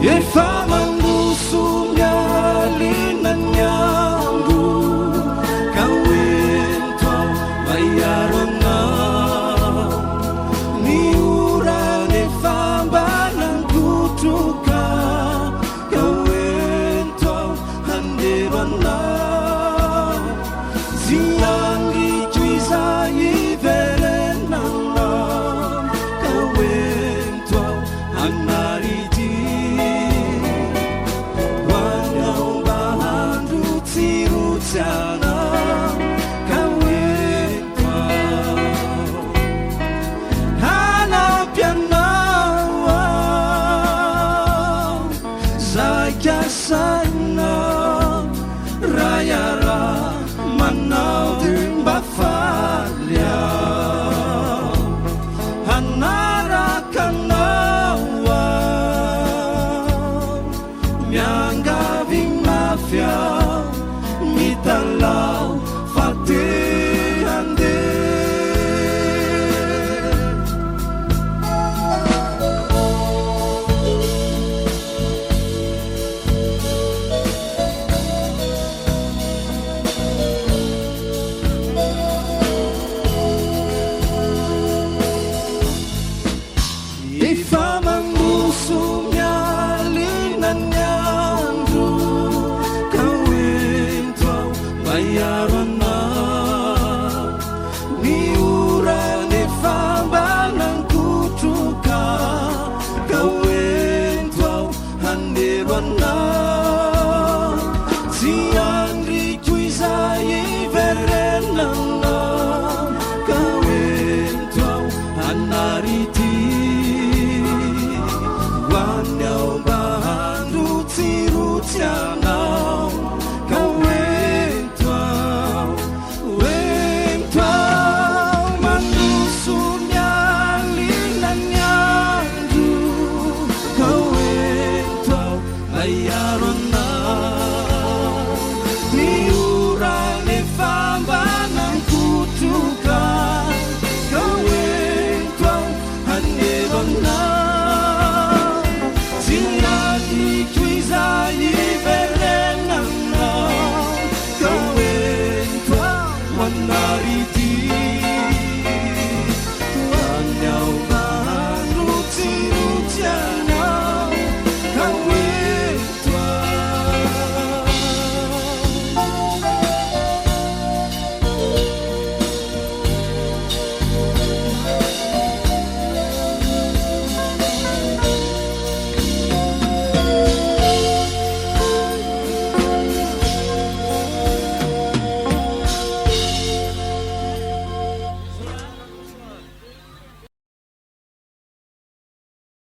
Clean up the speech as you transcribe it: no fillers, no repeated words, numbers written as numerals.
efa mandoso mialinan nyambo kawento aho maiaro anao ny orany efa mba nangotroka kawento aho handelo anao ziangitro izay iverenanao kawento aho hanarity Tiana kawento hanapianao zay kasaina rayara manao mba falya hanarakanao miangavy mafia mitalao fate ande efa mandoso mialinan nyandro kawento aho maiaro anao ny orany efa mba nangotroka kawento aho handelo anao tsy andriko izay iverenanao kawento aho hanarity hoany aho mba handro tsirotsiana